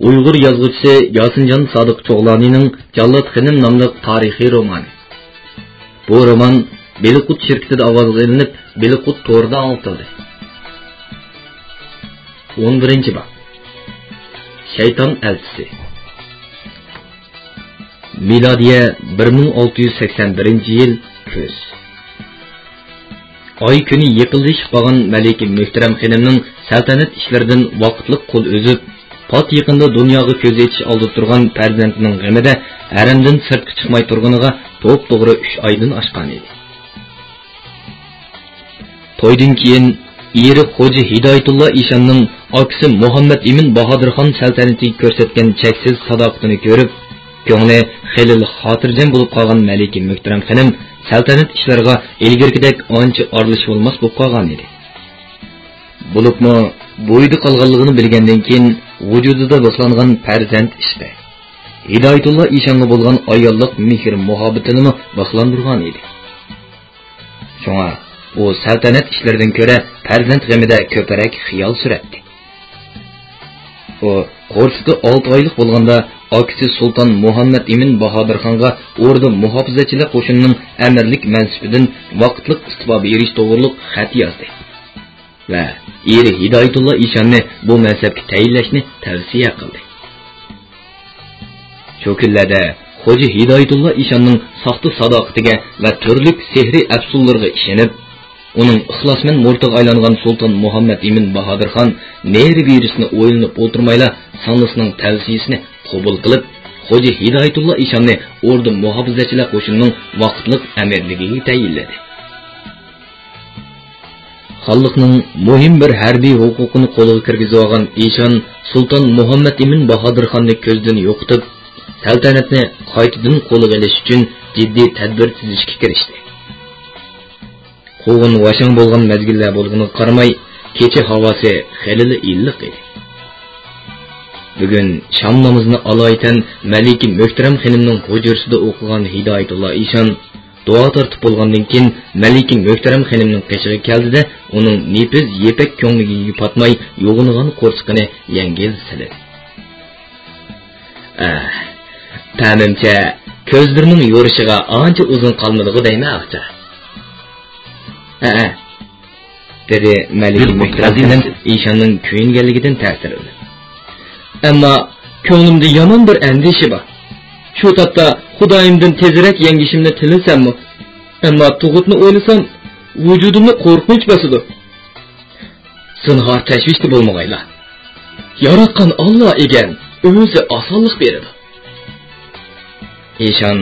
Uyg'ur yozuvchisi Yosinjon Sodiq Cho'g'lonining Jallod Xinim nomli tarixiy romani. Bu roman Beliqut shirkatida ovozga ilinib, Beliqut to'rida anlatildi. 11-bob. Shayton elchisi. Milodiya 1681-yil kuz. Oy kuni yiqilishib qolgan Malika Muhtaram xonimning saltanat ishlaridan vaqtliq qo'l o'zib, pat yaqinda dunyoga ko'z etish oldi turgan farzandining g'amida haramdan sirtga chiqmay turganiga to'g'ri 3 oydan oshgan edi. To'ydan keyin eri Xo'ja Hidoyatullo Ishonning akisi Muhammad Emin Bahodirxon saltanatiga ko'rsatgan cheksiz sadoqatini ko'rib, ko'ngli xilil xotirjam bo'lib qolgan Malika Muhtaram xonim saltanat ishlariga ilgirgidek ancha aralashib olmas bo'lib qolgan edi. Bo'libmi bo'yda qolganligini bilgandan keyin vujudida boshlangan farzand ishda Hidoyatullo Ishonga bo'lgan ayollik mehr muhabbatini boshlandirgan edi. Shunga u saltanat ishlaridan ko'ra farzand g'amida ko'proq xiyol suratdi. U qo'rsida 6 oylik bo'lganda akisi Sultan Muhammad Emin Bahodirxonga o'rda muhofizachilik qo'shinining amirlik mansibidan vaqtliq istifa berish to'g'riliq xat yozdi va eri Hidoyatullo Ishonni bu mansabga tayinlashni tavsiya qildi. Shu kunlarda Xo'ja Hidoyatullo Ishonning soxta sadoqatiga va turli sehri afsullarga ishonib, uning ixlosmand murtiga aylangan Sultan Muhammad Emin Bahodirxon neri virusni o'ylanib o'tirmayla sonlisining tavsiyasini qabul qilib, Xo'ja Hidoyatullo Ishonni o'rda muhofizachilar qo'shinining vaqtliq amirligiga tayinladi. Xalqning muhim bir harbiy huquqini qo'lga kirgizib olgan Ishon Sultan Muhammad Emin Bahodirxonni ko'zdan yo'qotib, saltanatni qaytadan qo'lga olish uchun jiddiy tadbir tuzishga kirishdi. Qo'g'in vashang bo'lgan mezgillar bo'lganiga qaramay, kecha havosi xilil illiq edi. Bugun shom namozini alaytan Malika Muhtaram xonimning hujrasida o'qigan Hidoyatullo Ishon duo tortib bo'lgandan keyin Malika Muhtaram xonimning qishig'i keldida uning nepiz yepak ko'ngliga patmay yo'g'ingan qo'rsqini yengil siladi. Ta'mimcha ko'zlarining yo'rishiga ancha uzun qolmadigi deyman aqcha. Dedi Malika Muhtaram xonim Ishonning kuyinganligidan ta'sirlanib. Ammo ko'nglimda yomon bir andisha bor. Shu topda Xudoyimdan tezroq yengishimni tilasammi? Ammo tug'utni o'ylasam, vujudimni qo'rqinch bosadi. Sinhor tashvishli bo'lmag'aylar. Yaratgan Alloh ekan, o'zi osonlik beradi. Ishon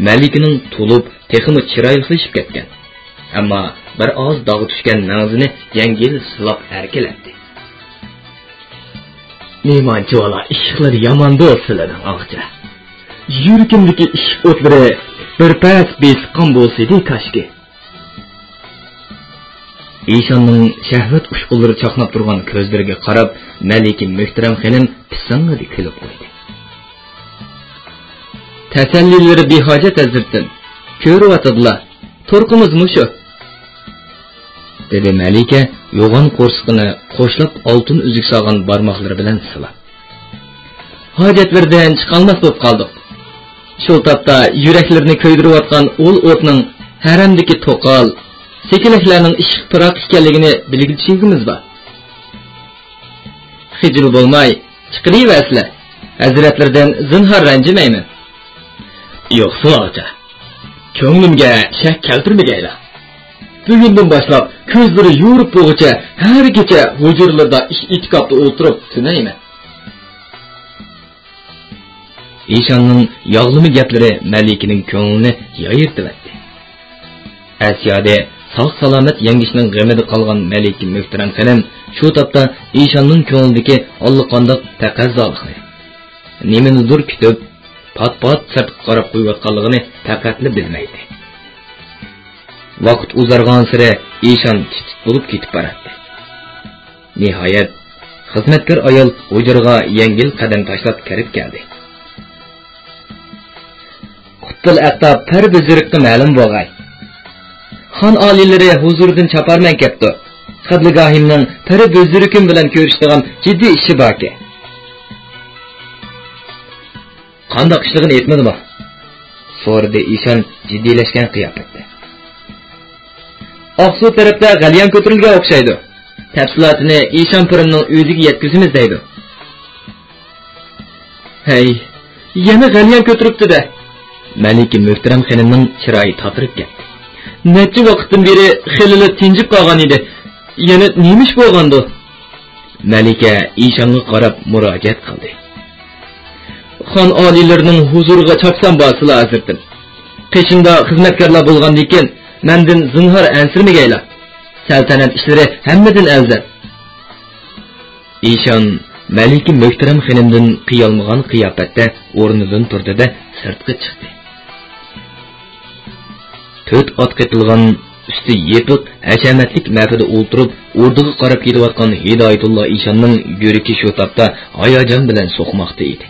Malikaning to'lib, texmi chiroylishib ketgan. Ammo bir oz dog'i tushgan nag'zini yengil silab harkalatdi. Nemanchi bola ishlar yomon bo'lsalar og'ja. Yuragimdagi ish o'tlari bir pas besqon bo'lsa-da kashki. Ishonning shahvat ushqunlari chaqnab turgan ko'zlariga qarab, Malika Muhtaram xonim pisang'idi kulib qo'ydi. Tasallilari behojat azirtin. Ko'ryotadilar. Turqimiz mushu. Dedi Malika yo'g'on qo'rsqini qo'shlab oltin uzuk solgan barmoqlari bilan silab. Hojatlardan chiqolmas bo'lib qoldik. Shu topda yuraklarni ko'ydirayotgan o'l o'tning haramdagi to'qal, sekilaklarning ishq piroq ekanligini bilgitishimiz bor. Hijr bo'lmay, chiqirayversizlar. Hazratlardan zinhor ranjimayman. Yo'q, so'racha. Ko'nglimga shak keltirmagaylar. Bugundan boshlab ko'zlari yo'rib bo'g'icha har kecha hujurlarda itikobda o'tirib tunayman. Ishonning yog'limi gaplari Malikaning ko'nglini yoyirtirdi. Asiyada sog' salomat yangishning g'amida qolgan Malika Muhtaram xonim shu topda Ishonning ko'nglidagi allaqandoq taqazzolikni, nimanidir kutib, pat-pat sirtqa qarab qo'yayotganligini faqatli bilmaydi. Vaqt uzargan sira Ishon titik bo'lib ketib boradi. Nihoyat xizmatkor ayol hujraga yengil qadam tashlab kirib keldi. Qutbil aqtab par buzurqqa ma'lum bo'lg'ay. Xon oliylari huzuridan chaparman ketdi. Qadligahimning par buzurqim bilan ko'rishdigan jiddiy ishi bor. qandoq ishligini aytmadimi? So'radi Ishan jiddiylashgan qiyofatda. Oqsuv tarafda g'alyan ko'tarilgan o'xshaydi. Tafsilotini Ishan pirimning o'ziga yetkazimiz deydi. Hey, yana g'alyan ko'tiribdi-da. Malika Muhtaram xonimning chiroyi tatirib ketdi. Necha vaqtdan beri xilili tinjib qolgan edi. Yana nemish bo'lgandi? Malika Ishonga qarab murojaat qildi. Xon oliylarining huzuriga chopsam bo'lsa hazratim. Qishimda xizmatkorlar bo'lgandan keyin mendan zinhor ansirmagaylar. Saltanat ishlari hammadan afzal. Ishon Malika Muhtaram xonimdan qiyolmagan qiyofatda o'rnidan turdi-da sirtga chiqdi. To'rt ot qitilgan üstü yepiq, hashamatlik mafida o'ltirib, o'rdiga qarab ketayotgan Hidoyatullo Ishonning yuragi shu topda hayajon bilan so'qmoqda edi.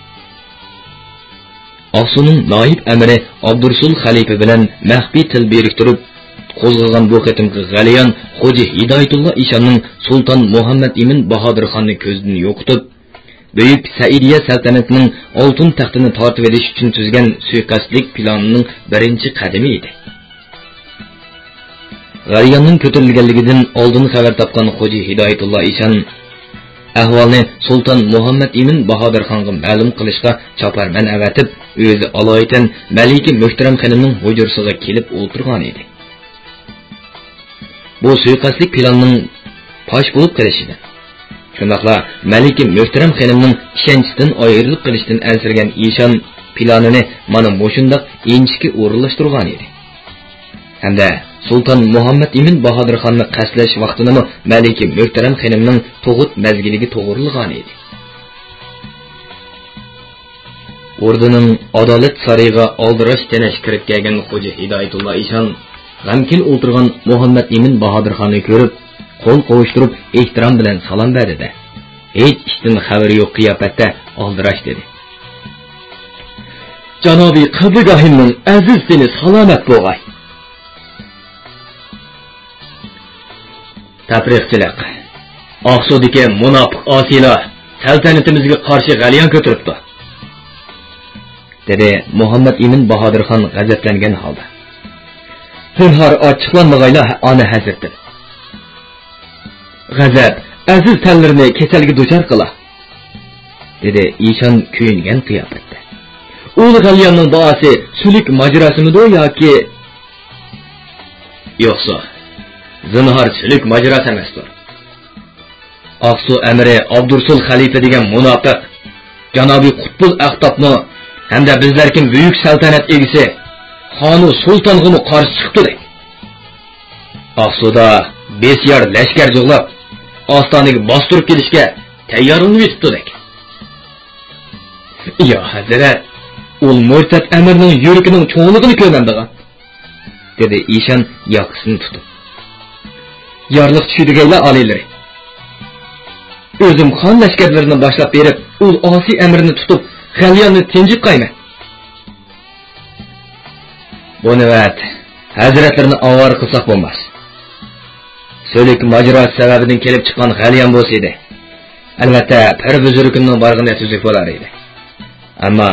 Oqsuning noib amiri Abdursul xalifa bilan maxfiy til beriktirib qo'zg'agan bu qitimqi g'aliyon xo'ja Hidoyatullo Ishonning Sulton Muhammad Emin Bahodir xonni ko'zdan yo'qitib, Buyuk Saidiya saltanatining oltin taxtini tortib edish uchun tuzgan suiqasdlik planining birinchi qadami edi. G'aliyonning ko'tarilganligidan oldin xabar topgan xo'ja Hidoyatullo Ishon ahvolni Sulton Muhammad Emin Bahodir xonga ma'lum qilishga choparman avatib, o'zi aloyitan Malika Muhtaram xonimning hujurasiga kelib o'tirgan edi. Bu suiqasdlik planning fosh bo'lib qolishida. Shundaqla Malika Muhtaram xonimning ishonchidan ayrilib qolishdan ansirgan Ishon planini mana mushundaq inchki o'rinlashtirgan edi. Hamda Sultan Muhammad Emin Bahodir xonni qasdlash vaqtini Malika Muhtaram xonimning to'g'it mazgiliga to'g'rilgan edi. O'rdining adolat sariga oldirash tanash kirib kelgan xo'ja Hidoyatullo Ishon g'amkin o'tirgan Muhammad Emin Bahodir xonni ko'rib, qo'l qovushtirib ehtirom bilan salom berdi. Hech ishdan xabari yo'q qiyofatda oldirash dedi. Janobi Qibligahimning aziz dini salomat bo'lg'ay. Tabriqchilik. Oqsudagi munofiq osiylar saltanatimizga qarshi g'alyan ko'tiribdi, dedi Muhammad Emin Bahodir xon g'azablangan holda. Zinhor ochiqlanmag'ayla ona hazratim. G'azab aziz tanlarini kasalga duchor qila, dedi Ishon kuyingan qiyofatda. Ul g'alyanning duosi sulik majrasimidi yoki yo'qsa zinhor sulik majrasi emasdir. Oqsu amiri Abdursul xalifa degan munofiq janobi Qutbul Aqtobni hamda bizlarga buyuk saltanat egisi xonu sultonga qarshi chiqdi. Oqsuda besyor lashkar jug'lab Ostonaga bostirib kelishga tayyorlanib yetibdi. Ya hazrat, ul murtad amirning yuragining cho'ngligini ko'rmandigan, dedi Ishon yoqasini tutib. Yarliq tushidagaylar oliylari. O'zim xon lashkarlarini boshlab berib, ul osi amrini tutib, g'alyonni tinjib qayman. Buni vat hazratlarni avor qilsak bo'lmas. So'lik majroat sababidan kelib chiqqan g'alyan bo'lsa edi, albatta pir buzurgimning borg'ini tuzuk bo'lar edi. Ammo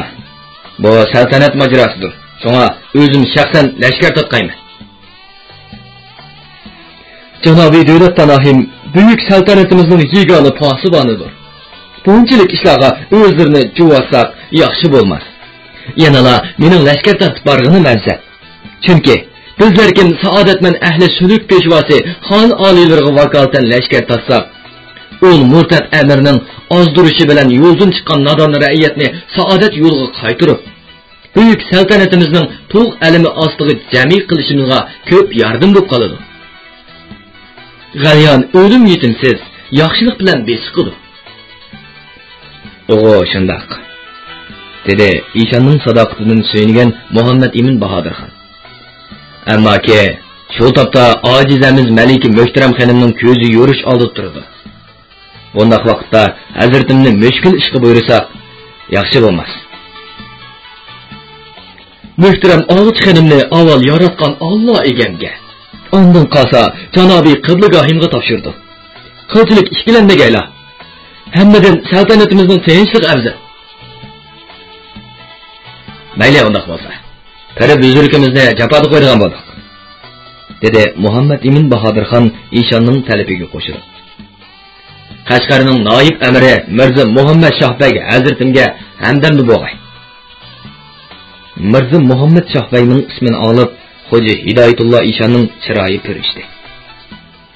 bu saltanat majrosidir. Shunga o'zim shaxsan lashkar tutqayman. Janobi davlat tanahim buyuk saltanatimizning yegona posibonidir. Bunchalik ishlarga o'zlarini juvvatsaq yaxshi bo'lmas. Yanala mening lashkar tortib borg'ini mansab. Chunki bizlarga saodatman ahli suluk peshvosi xon oliylariga vakolatan lashkar tortsak, ul murtad amirning ozdirishi bilan yo'ldan chiqqan nodon ra'iyatni saodat yo'liga qaytirib, buyuk saltanatimizning to'q alimi ostiga jami qilishimizga ko'p yordam bo'lib qoladi. G'alyan o'lim yetimsiz yaxshilik bilan besiqidi. O'g'o shundoq, dedi Ishonning sadoqatidan suyungan Muhammad Emin Bahodir xon. Ammo ki shu topda ojizamiz Malika Muhtaram xonimning ko'zi yo'rish oldi turdi. Bundaq vaqtda hazratimni mushkul ishga buyursak yaxshi bo'lmas. Muhtaram Og'ich xonimni avval yaratgan Alloh egamga, ondan qolsa janobi Qibligahimga topshirdi. Qilchilik ishkilanmagaylar. Hammadan saltanatimizning tinchlik afzal. Mayli undaq bo'lsa. Piri buzurkimizni japoda qo'ydigan bo'ldik, dedi Muhammad Emin Bahodirxon Ishonning talabiga qo'shilib. Qashqarning noib amiri Mirza Muhammad Shohbeg hazratimga hamdamni bo'lg'ay. Mirza Muhammad Shohbegning ismini olib, Xo'ja Hidoyatullo Ishonning chiroyi purishdi.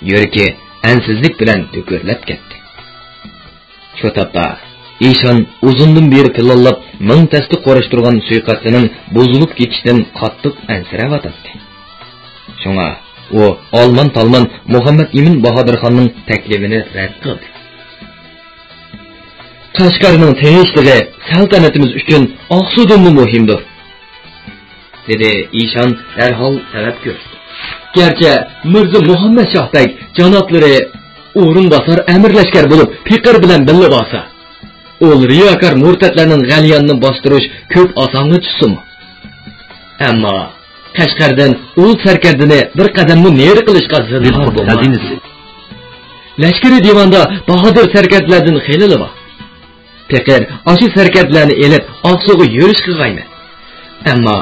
Yuragi ansizlik bilan to'kirlab ketdi. Shu topda Ishon uzundan beri pillallab ming tasdi qorishtirgan suiqasdining buzilib ketishidan qattiq ansirayotdi. Shunga u olman-talman Muhammad Emin Bahodirxonning taklifini rad qildi. Qashqarning tinchligi saltanatimiz uchun Oqsudan muhimdir, dedi Ishon darhol talab ko'rsatdi. Gerçi Mirza Muhammad Shohbeg janoblari o'rinbosar amir lashkar bo'lib Piqir bilan billa bo'lsa, ol riyokor murtatlarning g'alyanini bostirish ko'p osonga tushsimi? Ammo Qashqardan ul sarkardini bir qadamni neri qilishga zilhor bo'lmaydi. Lashkari divanda Bahodir sarkardlardan xilili bor. Piqir aşı sarkardlarni elib Oqsuga yurish qilg'aymi. Ammo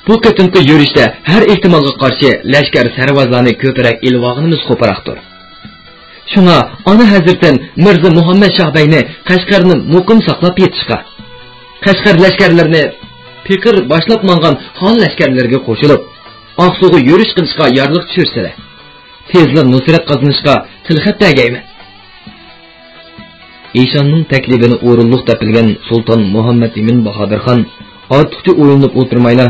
bu qatimki yurishda har ehtimolga qarshi lashkar sarvazlarni ko'proq ilvog'imiz qo'paraqdir. Shunga ona hazirdan Mirza Muhammad Shohbegni Qashqarni muqim saqlab yetishga, Qashqar lashkarlarini Piqir boshlab mangan xon lashkarlarga qo'shilib, Oqsuga yurish qilishga yorliq tushirsalar, tezla nusrat qozonishga tilxat tagaymi. Ishonning taklifini o'rinliq topilgan Sulton Muhammad Emin Bahodirxon ortiqcha o'yinib o'tirmayla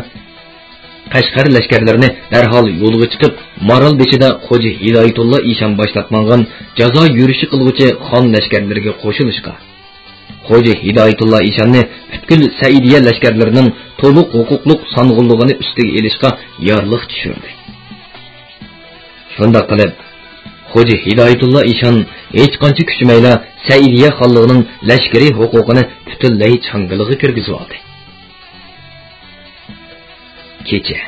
Qashqar lashkarlarini darhol yo'lga chiqib, Maral beshida Xo'ja Hidoyatullo Ishon boshlatmagan jazo yurishi qilguvchi xon lashkarlariga qo'shilishga, Xo'ja Hidoyatullo Ishonni butkul Saidiya lashkarlarining to'liq huquqliq song'unligini ustiga elishga yorliq tushirdi. Shunda qilib, Xo'ja Hidoyatullo Ishon hech qancha kuchmayla Saidiya xonligining lashkariy huquqini butunlay changiliga kirgizib oldi. Kecha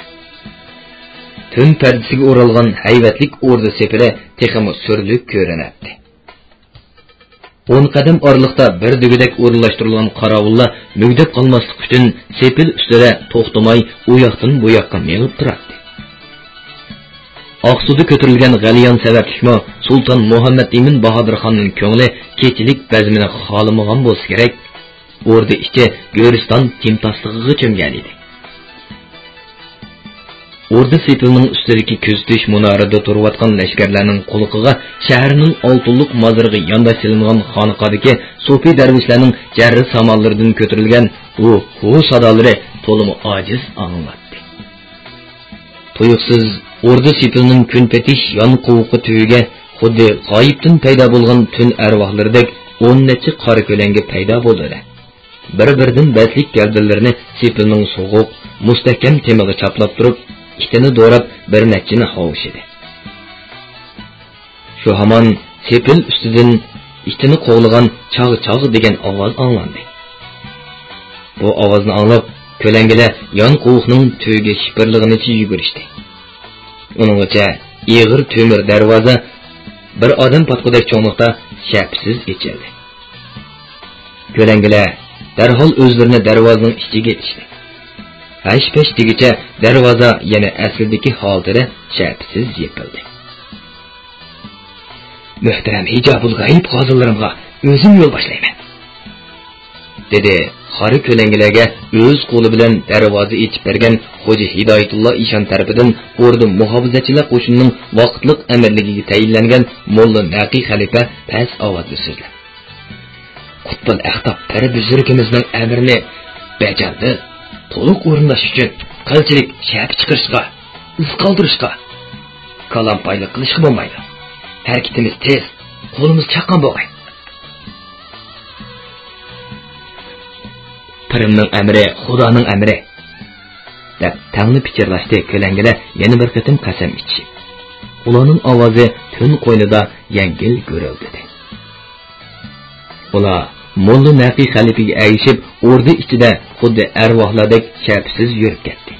tun pardasiga o'ralgan hayvatlik o'rda sepili texmi surlik ko'rinadi. 10 qadam oraliqda bir dugudak o'rinlashtirilgan qorovullar mugdab qolmaslik uchun sepil ustida to'xtamay u yoqdan bu yoqqa melib turadi. Oqsuda ko'tarilgan g'aliyon sabablikmi Sulton Muhammad Emin Bahodirxonning ko'ngli kechilik bazmini xolamagan bo'lsa kerak, o'rda ichi Go'riston timtasligiga cho'mgan edi. Orda sepilning ustidagi ko'ztish munorida turayotgan lashkarlarning quliqiga shaharning oltinlik mozoriga yondosh silingan xonaqodagi so'fi darvishlarning jarri samollaridan ko'tarilgan u sadolari to'limi ojiz anglatdi. Tuyuqsiz orda sepilning kun petish yon qovuqi tuyiga xuddi g'oyibdan paydo bo'lgan tun arvohlaridek 10 necha qora ko'langa paydo bo'ldi. Bir-biridan batlik gavdalarini sepilning so'g'uq, mustahkam temiga chaplab turib, itini doğrab bir neçini havuşidi. Şu hamon sepil üstüden itini qo'g'lagan çağ degan ovoz anglandi. Bu ovozni anglab, ko'langilar yon qo'vuqning tuyiga shipirlig'ini yugurishdi. Uningcha ig'ir temir darvoza bir odam patqudak cho'nglikda shapsiz ochildi. Ko'langilar darhol o'zlarini darvozaning ichiga itishdi. Hash-pash degicha darvoza yana asldagi holida shapsiz yopildi. Muhtaram hijobul g'ayb qozilarimga o'zim yo'l boshlayman, dedi qori ko'langilarga o'z qo'li bilan darvoza ochib bergan Xo'ja Hidoyatullo Ishon tarafidan o'rda muhofazachilar qo'shinining vaqtliq amirligiga tayinlangan Molla Naqi xalifa past ovozda so'zladi. Qutbul Ahtob pari buzurgimizning amrini bajardi. To'liq o'rinlash uchun qilchilik shap chiqarishga, iz qoldirishga, kalampaylik qilishga bo'lmaydi. Harakatimiz tez, qo'limiz chaqqan bo'lg'ay. Pirimning amri, Xudoning amri, deb tangni pichirlashdi ko'langilar yana bir qatim qasam ichishib. Ularning ovozi tun qo'ynida yengil gurildi. Ular Molla Naqi xalifaga ayishib, o'rda ichida xuddi arvohlardek shapsiz yurib ketdi.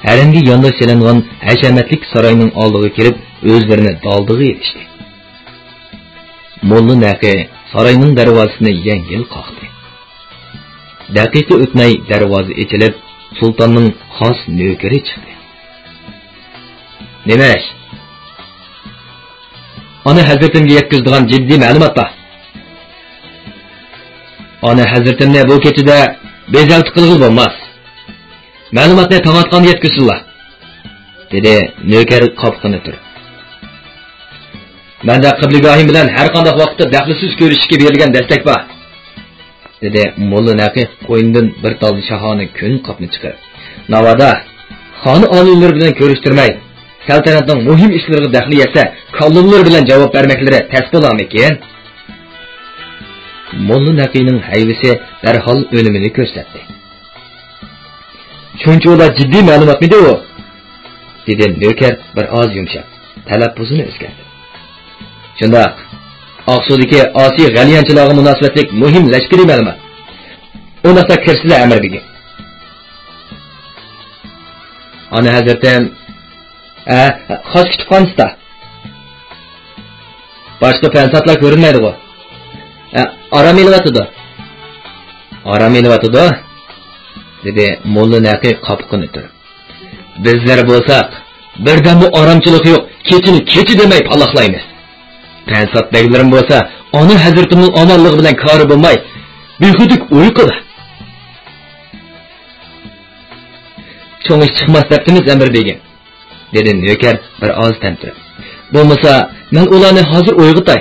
Haramga yondosh silingan hashamatlik saroyning oldiga kirib, o'zlarini daldiga erishdi. Molla Naqi saroyning darvozasini yengil qoqdi. daqiqa o'tmay darvoza ochilib, sultonning xos nökeri chiqdi. Nima ish? Ana hazratimga yetkazadigan jiddiy ma'lumot bor. Ana hazratimni bu kechida bezalti qilg'il bo'lmas. Ma'lumotni tamatqan yetkazsinlar, dedi nöker qopqini turib. Menda qibligohim bilan har qanday vaqtda daxlsiz ko'rishga berilgan dastak bor, dedi Molla Naqi qo'yindan bir tal shahona kun qopni chiqarib. Navoda xon oliylar bilan ko'rishtirmay, saltanatning muhim ishlariga daxli yetsa, kollumlar bilan javob bermaklari tas bo'larmikin? Molla Naqining hayvisi darhol o'limini ko'rsatdi. Shuncha jiddiy ma'lumotmidi u? dedi nöker bir oz yumshab, talaffuzini o'zgartirdi. Shundoq, Oqsudagi Osiy g'aliyanchilarga munosabatlik muhim lashkariy ma'lumot. Unda kirsizlar amr begim. Ana hazratim, xos kutubxonasida. Boshqa fansatlar ko'rinmaydi-ku. Aram elyotidi. Aram elyotidi, dedi Molla Naqi qopqini turib. Bizlar bo'lsak, birdan bu aramchilik yo'q, kechini kechi demay palaqlaymiz. Fansat beglarim bo'lsa, ona hazratimning omonligi bilan kori bo'lmay, behudik uyquda. Cho'ng ish chiqmas debdimiz amir begim, dedi nöker bir oz tantirib. Bo'lmasa, men ularni hozir uyg'otay.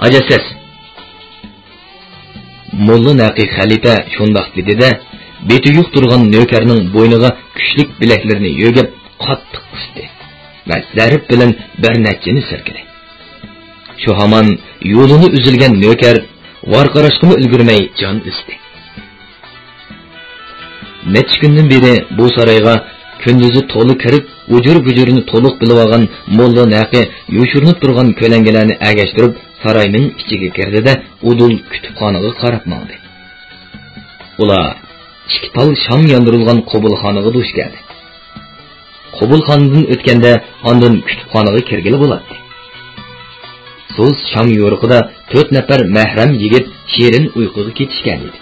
Ajasiz. Molla Naqi xalifa shundoq dedi-da, beti yo'q turgan nökerning bo'yniga kuchlik bilaklarini yo'gib qattiq qisdi va zarb bilan bir nachini sirkidi. Shu hamon yo'lini uzilgan nöker varqarashqimi ulgurmay jon uzdi. Necha kundan beri bu saroyga kunduzi to'liq kirib, ujur-bujurini to'liq bilib olgan Molla Naqi yoshirinib turgan ko'langalarni agashtirib saroyning ichiga kirdi-da, udul kutubxonaga qarab mangdi. Ular ikki tal sham yondirilgan qobulxonaga duch keldi. Qobulxonadan o'tganda ondan kutubxonaga kirgili bo'ladi. So'z sham yo'riqida 4 nafar mahram yigit shirin uyquga ketishgan edi.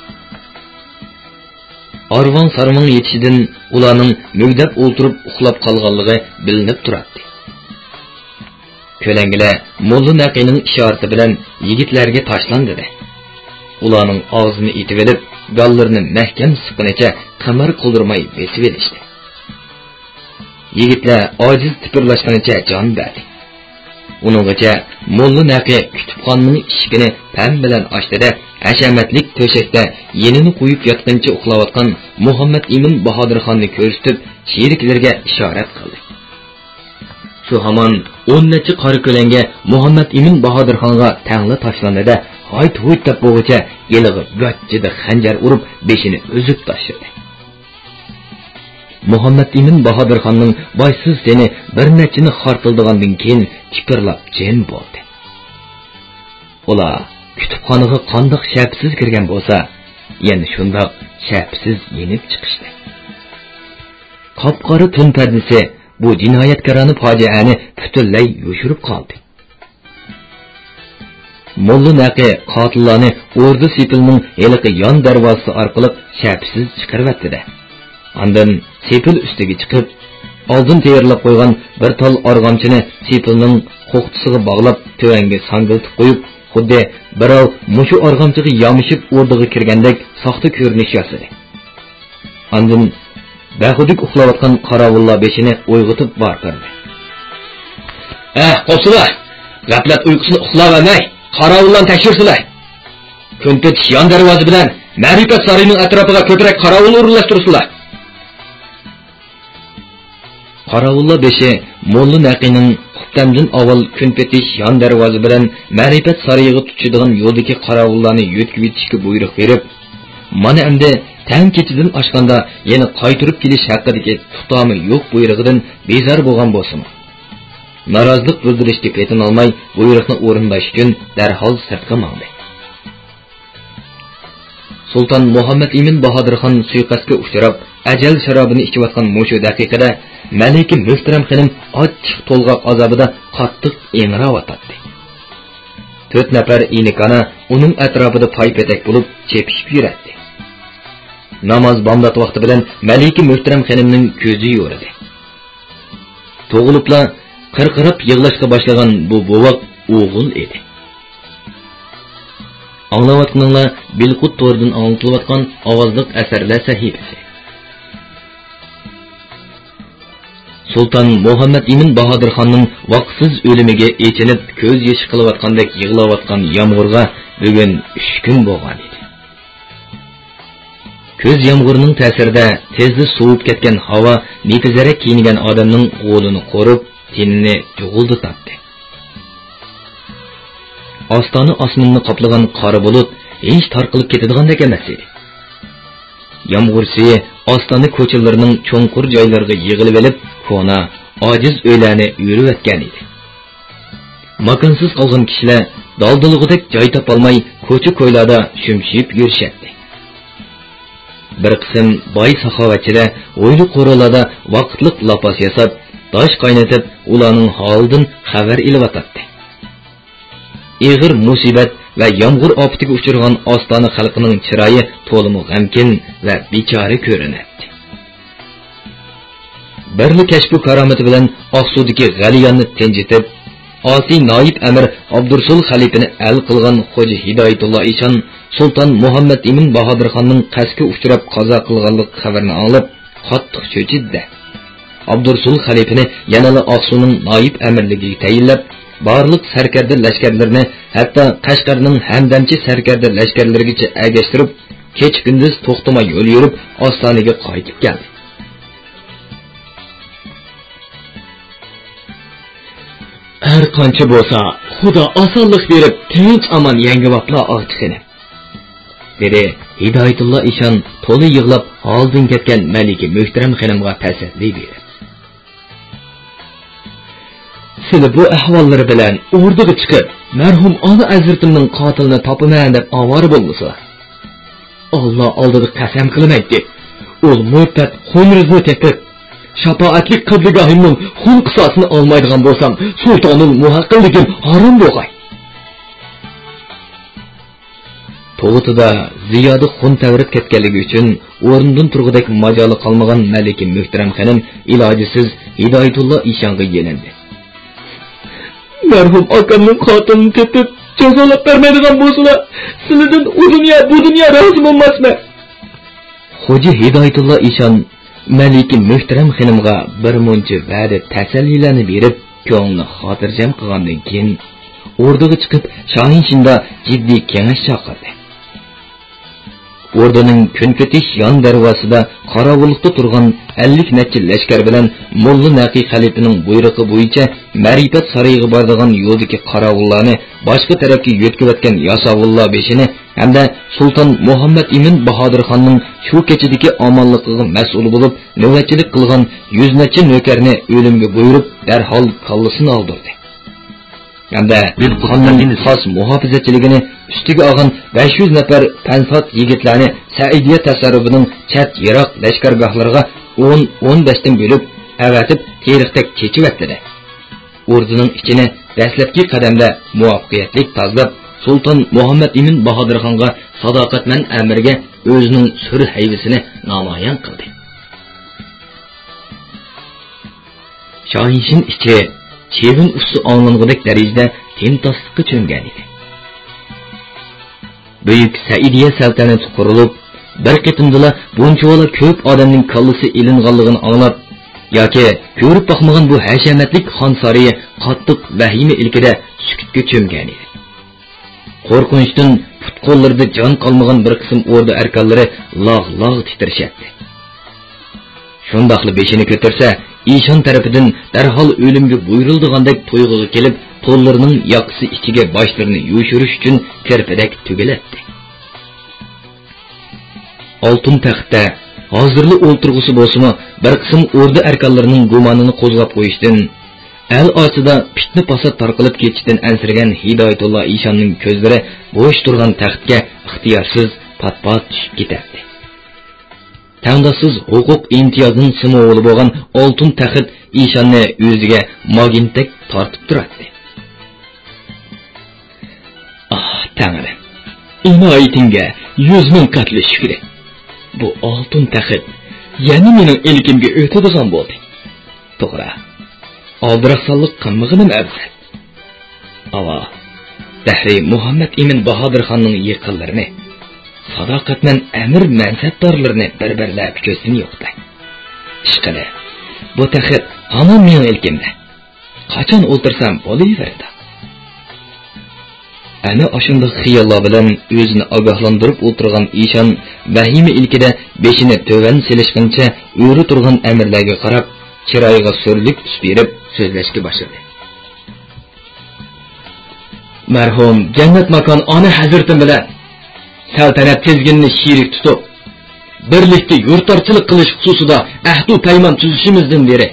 Arvon sarmon yetishidan ularning mugdab o'ltirib uxlab qolganligi bilinib turadi. Ko'langilar Molla Naqining ishorati bilan yigitlarga tashlandi. Ularning og'zini etib olib, gallarini mahkam siqqanicha qamar qildirmay besib elishdi. Yigitlar ojiz tipirlashganicha jon berdi. Uninggacha Molla Naqi kutubxonaning eshigini pam bilan ochdi-da, hashamatlik to'shakda yenini qo'yib yotgancha uxlayotgan Muhammad Ibn Bahodirxonni ko'rsatib, sheriklarga ishorat qildi. Shu hamon 10 necha qora ko'langa Muhammad Ibn Bahodirxonga tangli tashlandi-da, hayt-huyt deb bo'g'icha yeligi g'achchida xanjar urib, beshini uzib tashladi. Muhammad Ibn Bahodirxonning boysiz teni bir nechini xortildigandan keyin kipirlab jin bo'ldi. Ular kutubxonaga qandoq shapsiz kirgan bo'lsa, yana shundoq shapsiz yenib chiqishdi. Qop-qora tun pardasi bu jinoyatkorona fojiani butunlay yo'shirib qoldi. Molla Naqi qotillarni O'rda Sepilning eliqi yon darvozasi orqali shapsiz chiqaribdi-da. Ondan Sepil ustiga chiqib, oldin tayyorlab qo'ygan bir tal arg'amchini Sepilning qo'qtisiga bog'lab, tövanga sangiltib qo'yib, xuddi birov mushu arg'amchiga yomishib o'rdiga kirgandek soxta ko'rinish yasadi. Ondan bahudik uxlayotgan qorovullar beshini uyg'otib baqirdi. Qo'psizlar, g'aflat uyqusini uxlamay, qorovullarni tekshirsinlar. Kunpetish yon darvoza bilan Ma'rifat saroyining atrofiga ko'proq qorovul o'rinlashtirsinlar. Qorovullar beshi Molla Naqining qubtamdan avval kunpetish yon darvoza bilan Ma'rifat saroyiga tutadigan yo'ldagi qorovullarni yo'tkib yetishga buyruq berib, mana endi tang kechidan oshganda yana qaytirib kelish haqidagi tutami yo'q buyrug'idan bezor bo'lgan bo'lsin. Norozilik bildirishga petin olmay, buyruqni o'rinlash uchun darhol sirtqa mangdi. Sultan Muhammad Ibn Bahodirxon suiqasdga uchrab, ajal sharobini ichayotgan mushu daqiqada Malika Muhtaram xonim ochiq to'lg'oq azobida qattiq engiravotdi. 4 nafar inikana uning atrofida paypetak bo'lib chepishib yuradi. namoz bomdod vaqti bilan Malika Muhtaram xonimning ko'zi yo'ridi. Tug'ilibla qirqirib yig'lashga boshlagan bu bovoq o'g'il edi. Anglayotganinglar Bilqut to'rdan anglatilayotgan ovozliq asarlar sahifasi. Sultan Muhammad Emin Bahodir xonning vaqtsiz o'limiga echinib ko'z yoshi qilayotgandek yig'layotgan yomg'irga bugun 3 kun bo'lgan edi. Ko'z yomg'irining ta'sirida tezda sovib ketgan havo nitizara kiyingan odamning qo'lini qo'rib, tenini jug'uldatdi. Ostona osmonni qoplagan qora bulut hech tarqalib ketadigandek emas edi. Yomg'ir suvi ostona ko'chalarining cho'nqur joylariga yig'ilib olib, ko'na, ojiz uylarni yurib o'tgan edi. Makonsiz qolgan kishilar daldalg'idek joy topolmay ko'cha-ko'ylarda shumshib yurishardi. Bir qism boy saxovatchilar o'yli qo'ralarda vaqtliq lapas yasab, tosh qaynatib, ularning holidan xabar ilyotdi. Ig'ir musibat va yomg'ir ofatiga uchragan ostona xalqining chiroyi to'liq g'amkin va bechora ko'rinadi. Birli kashfu karomati bilan Oqsudagi G'aliyonni tinchitib, Osiy noib amir Abdursul xalifani al qilgan Xo'ja Hidoyatulloh Eshon Sultan Muhammad Emin Bahodir xonning qasdga uchrab qazo qilganlik xabarini anglab, qattiq cho'chidi. Abdursul xalifani yanada Oqsuning noib amirligiga tayinlab, barliq sarkarda lashkarlarini, hatto Qashqarning hamdamchi sarkarda lashkarlarigacha agashtirib, kech-kunduz to'xtamay yo'l yurib, Ostonaga qaytib keldi. Her qancha bo'lsa, Xudo osonlik berib, tinch aman yangivotla ochqini. dedi Hidoyatulloh Eshon to'la yig'lab oldin ketgan Malika Muhtaram xonimga tasalli berdi. Seni bu ahvollari bilan o'rdaga chiqib, marhum ona azratimning qotilini topaman deb avora bo'lmasa, Alloh oldida qasam qilamaydi. Ol mu'tat xumrizni tepib, shafaatli qibligahimning xun qisosini olmaydigan bo'lsam, sultonning muhaqqilligim harom bo'lg'ay. To'g'itida ziyoda xun tavrib ketganligi uchun o'rnidan turg'idek majoli qolmagan Malika Muhtaram xonim ilojisiz Hidoyatulloh Eshonga yelindi. Marhum akamning qotilini tepib, jazolab bermaydigan bo'lsalar, sizlardan bu dunyo rozi bo'lmasmi? Xo'ja Hidoyatulloh Eshon Malika Muhtaram xonimga bir muncha va'da tasallilarni berib, ko'ngli xotirjam qilgandan keyin o'rdaga chiqib, Shohinshinda jiddiy kengash chaqirdi. O'rdaning Kunketish yon darvozasida qorovullikda turgan 50 necha lashkar bilan Molla Naqi xalifaning buyrug'i bo'yicha Ma'rifat saroyiga boradigan yo'ldagi qorovullarni boshqa tarafga yo'tkayotgan Yasovulloh beshini hamda Sulton Muhammad Emin Bahodir xonning shu kechadagi omonligiga mas'ul bo'lib, navbatchilik qilgan 100 necha nökarni o'limga buyurib, darhol qallasini oldirdi. Hamda xonning xos muhofazachiligini ustiga olgan 500 nafar pansot yigitlarni Saidiya tasarrufining chat yiroq lashkargohlariga 10-15 dan bo'lib avatib teriqdek chechib o'rdining ichini dastlabki qadamda muvaffaqiyatli tozalab, Sulton Muhammad Emin Bahodir xonga sadoqatman amirga o'zining sur hayvisini namoyon qildi. Shohinshin ichi chevin usti onlangudek darajada timtoslikka cho'mgan edi. Buyuk Saidiya saltanati qurilib, bir qitimdala bunchola ko'p odamning kallasi ilinganligini anglab, yoki ko'rib boqmagan bu hashamatlik xon sariyi qattiq vahima ilkida sukutga cho'mgan edi. Qo'rqinchdan put-qo'llarida jon qolmagan bir qism o'rda arkonlari log'-log' titrashatdi. Shundaqli beshini ko'tarsa, Eshon tarafidan darhol o'limga buyurildigandek to'yg'iga kelib, qo'llarining yoqisi ichiga boshlarini yushirish uchun kirpidak tugilatdi. Oltin taxtda hozirli o'ltirg'usi bo'lsa, bir qism o'rda arkonlarining gumonini qo'zg'ab qo'yishdan, al ostida fitna fasod tarqalib ketishdan ansirgan Hidoyatulloh Eshonning ko'zlari bo'sh turgan taxtga ixtiyorsiz pat-pat tushib ketadi. Tangdasiz huquq imtiyozning simovuli bo'lgan oltin taxt Eshonni o'ziga magintek tortib turadi. Ah, Tangri, inoyatingga 100 ming qatl shukr, bu oltin taxit yana mening ilkimga o'tadigan bo'ldi. To'g'ri. Aldiraqsanlik qilmag'inim afzal. Ava Dahri Muhammad Emin Bahodir xonning yaqinlarini, sadoqatman amir mansabdorlarini bir-birlab ko'zini yo'qday. Ishqili, bu taxit hamon mening ilkimda. Qachon o'ltirsam bo'laveradi. Ana ashunday xiyollar bilan o'zini ogohlantirib o'tirgan Ishon vahima ilkida beshini to'van silishguncha o'ri turgan amirlarga qarab, chiroyiga so'rlik tus berib so'zlashga boshladi. Marhum jannat makon ona hazratim bilan saltanat tezginni shirik tutib, birlikda yurtlarchilik qilish xususida ahd-u paymon tuzishimizdan beri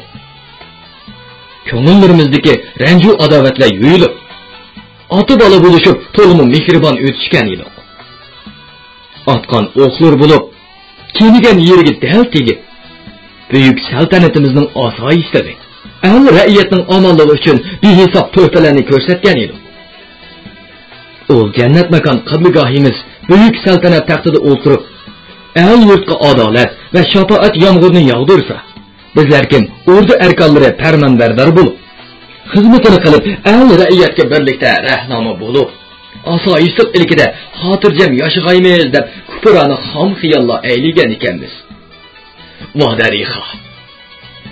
ko'ngillarimizdagi ranju adovatlar yo'yilib, ota bola bo'lishib, to'liq mehribon o'tishgan edi. Atqan o'qlar bo'lib, kenigan yeriga dal tegib, buyuk saltanatimizning osoyishligi, ahli ra'iyatning omonligi uchun behisob to'rtalarni ko'rsatgan edi. O jannat makon qiblagohimiz buyuk saltanat taxtida o'tirib, ahli yurtga adolat va shafoat yomg'irni yog'dirsa, bizlar kim o'rda arkonlari farmonbardor bo'lib, xizmatini qilib, ahli ra'iyatga birlikda rahnoma bo'lib, osoyishlik ilkida xotirjam yashag'aymiz deb kufrona xom xiyollar ayligan ekanmiz. Vodarixa.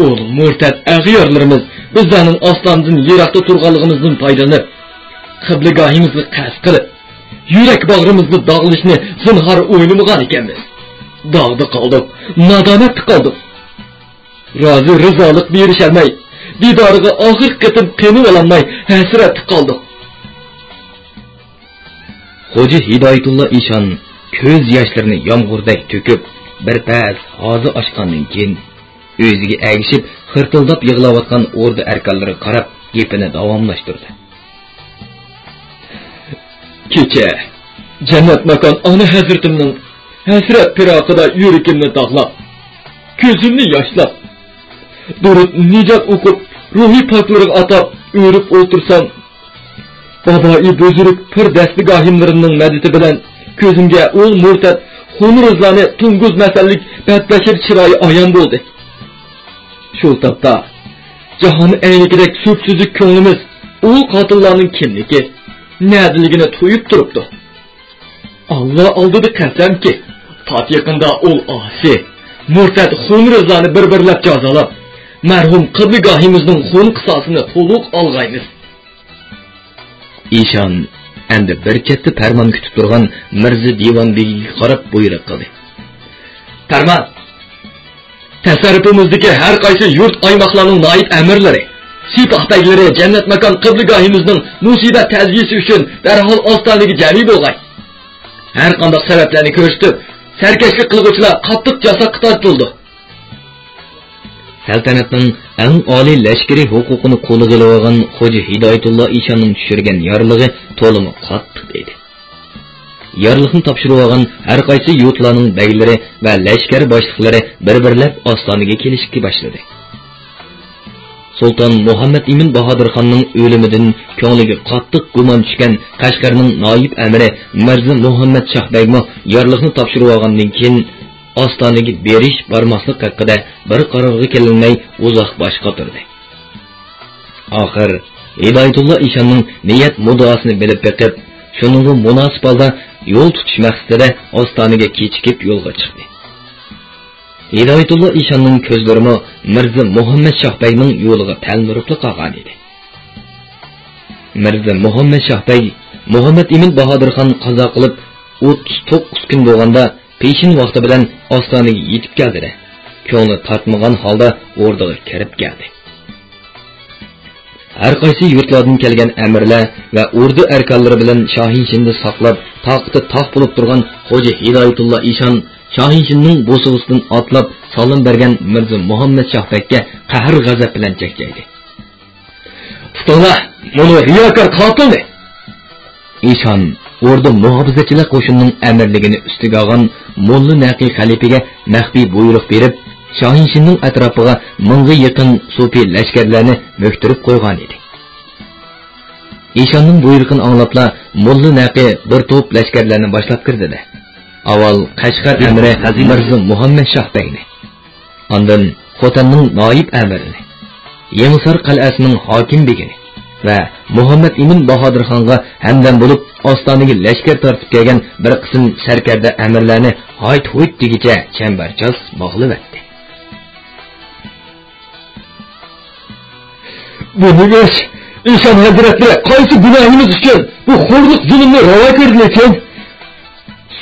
Ol murtad ag'yorlarimiz bizlarning ostondan yiroqda turganligimizdan foydalanib, qiblagohimizni qasd qilib, yurak bag'rimizni dog'lashni zinhor o'ylamagan ekanmiz. Dog'da qoldik, nadonatda qoldik. Rozi rizolik berishamay, didoriga oxir qitim qenib olamay hasrat qoldik. Xo'ja Hidoyatulloh Ishon ko'z yoshlarini yomg'irdak to'kib, bir paz og'zi ochgandan keyin o'ziga agishib, xirtildab yig'layotgan o'rda arkonlariga qarab, gapini davomlashtirdi. Kecha jannat makon ona hazratimning hasrat piroqida yuragimni dog'lab, ko'zimni yoshlab, durud nijot o'qib, ruhiy poklariga atab o'rib o'tirsam, babai buzuruk pir dastgohimlarining madadi bilan ko'zimga o'l murtad xunrizlani tunguz masallik badbashir chiroyi ayon bo'ldi. Shu topda jahon aynigidek so'psizlik ko'nglimiz u qotillarning kimligi, nadiligini to'yib turibdi. Allah oldida qasamki, tot yaqinda ul osi, murtad xunrizlarni bir-birlab jazolab, marhum qiblagohimizning xun qisosini to'liq olg'aymiz. Ishon endi bir chetda farmon kutib turgan Mirza Devonbegiga qarab buyruq qildi. Farmon, tasarrufimizdagi har qaysi yurt oymoqlarning noib amirlari, sipohdaglari jannat makon qiblagohimizning musibat ta'ziyasi uchun darhol ostonaga jami bo'lg'ay. Har qanday sabablarni ko'rsatib, sarkashlik qilguvchilar qattiq jazoga tortildi. Saltanatning eng oliy lashkari huquqini qo'liga olgan Xo'ja Hidoyatulloh Ishonning tushirgan yorlig'i to'limi qattiq edi. Yorliqni topshirib olgan har qaysi yurtlarning baylari va lashkar boshliqlari bir-birlab ostonaga kelishga boshladi. Sultan Muhammad Emin Bahodir xonning o'limidan ko'ngliga qattiq gumon tushgan Qashqarning noib amiri Mirza Muhammad Shohbegmo yorliqni topshirib olgandan keyin ostonaga berish barmoqlik haqida bir qarorga kelinmay uzoq bosh qotirdi. Oxir Hidoyatulloh Ishonning niyat mudoasini bilib beqib, shuningga munosib holda yo'l tutish maqsadida ostonaga kechikib yo'lga chiqdi. Hidoyatulloh Ishonning ko'zlarimi Mirza Muhammad Shohbegning yo'liga tanlurib qolgan edi. Mirza Muhammad Shohbeg Muhammad Emin Bahodir xon qazo qilib 39 kun bo'lganda peshin vaqti bilan ostonaga yetib keldi. Ko'ngli tortmagan holda o'rdaga kirib keldi. Har qaysi yurtlardan kelgan amirlar va o'rda arkonlari bilan Shohinshinni saqlab, taqti taq bo'lib turgan Xo'ja Hidoyatulloh Ishon Shohinshinning bo'sig'isidan otlab salom bergan Mirza Muhammad Shohbegga qahr g'azab bilan cheklaydi. "Tutinglar, buni riyokor qotildi." Ishon o'rda muhofizachilar qo'shinining amirligini ustiga olgan Molla Naqi xalifaga maxfiy buyruq berib, Shohinshinning atrofiga 1000 ga yaqin sufi lashkarlarni mo'ktirib qo'ygan edi. Ishonning buyrug'ini anglabla Molla Naqi bir to'p lashkarlarni boshlab kirdi. Aval Qashqar amiri Mirza Muhammad Shoh Begni, ondan Xotanning noib amirini, Yangisar qal'asining hokim begini va Muhammad Emin Bahodir xonga hamdam bo'lib Ostonaga lashkar tortib kelgan bir qism sarkarda amirlarni hayt-huyt degicha chambarchas bog'lab etdi. Bu nima? İnsan hazretleri qaysi günahımız için bu xo'rlik zulmni ravo ko'rdi ekan?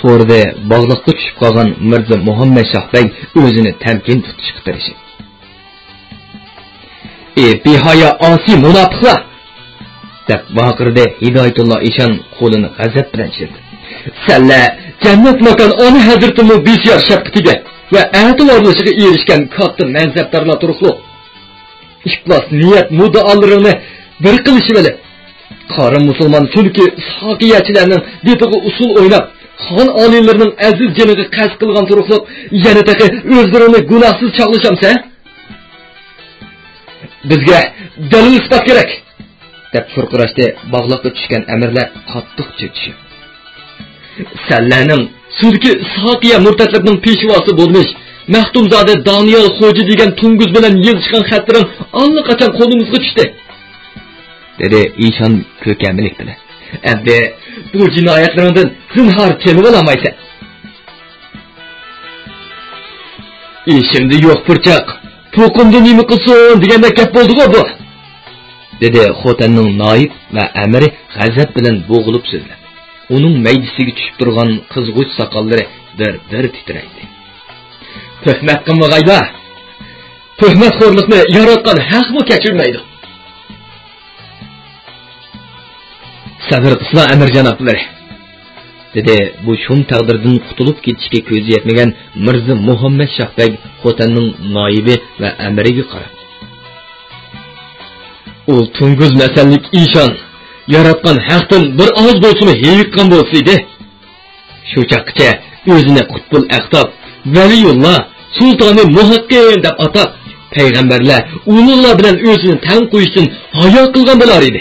So'rdi bog'liqqa tushib qolgan Mirza Muhammad Shoh Beg o'zini tamkin tutishga tirishib. Behayo asi munofiqlar! deb baqirdi Hidoyatullo Eshon qo'lini g'azab bilan chirdi. Senlar jannat makon ona hazratimning bisyor shafqatiga va e'tiborlashiga erishgan katta manzabdorlar turuqliq. İflas niyet mudaalarini bir qilishi bilan qora musulmon sulki saqiyachilarning betiga usul o'ynab xon oliylarining aziz joniga qasd qilgan turuqliq yana taqi o'zlarini gunohsiz chaqlashamsa bizga dalil isbot kerak deb furqirashdi bog'liqqa tushgan amirlar qattiq cho'chishib. Sallarning sulki saqiya murtatlarning peshvosi bo'lmish Maxtumzode Daniel Xo'ja degan tunguz bilan yig'ishgan xatlarim allaqachon qo'limizga tushdi. dedi Eshon ko'kamlik bilan. Endi bu jinoyatlardan zinhor kelib olamaysan. Ishimda yo'q purchaq. To'qimda nima qilsin deganda gap bo'ldi-ku bu. dedi Xotanning noib va amiri g'azab bilan bo'g'ilib so'zlab. Uning maydisiga tushib turgan qizg'uch soqollari bir titraydi. Tuhmat qilmag'ayda. Tuhmatxo'rlikni yaratgan haqmi kechirmaydi. Sabr qilsin amir janoblari. dedi bu shum taqdirdan qutulib ketishga ko'zi yetmagan Mirza Muhammad Shoh Beg Xotanning noibi va amiriga qarab. U tunguz masallik Eshon yaratgan haqdan bir oz bo'lsa hayqan bo'lsaydi. Shu chaqcha o'zini qutbul aqtob Valiyulloh Sultoni Muhaqqin deb atab payg'ambarlar ulug'lar bilan o'zini tan qo'yishdan hayo qilgan bo'lar edi.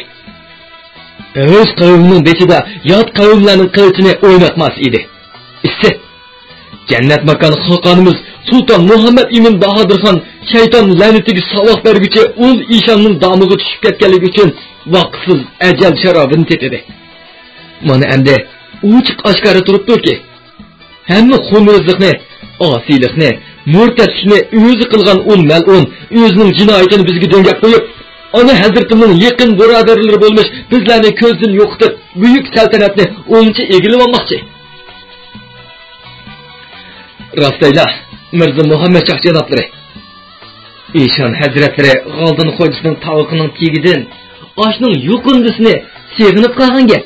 O'z qavmining bechida yot qavmlarning qilichini o'ynatmas edi. Jannat makon xoqonimiz Sulton Muhammad Emin Bahodir xon shayton la'natiga savoq berguchi ul Eshonning domiga tushib ketganligi uchun vaqtsiz ajal sharobini tetidi. Mana endi uchiq oshkora turibdi-ki, hamma xunrezlikni, osiylikni, murtatlikni o'zi qilgan ul mal'un o'zining jinoyatini bizga dengab qo'yib, ona hazratimning yaqin birodarlari bo'lmish bizlarni ko'zdan yo'qitib, buyuk saltanatni o'nchi egilib olmoqchi. Rastayla Mirza Muhammad Shoh janoblari, Eshon hazratlari G'oldin xo'jasining tovuqining tegidan oshning yuqindisini seg'inib qolgan gap.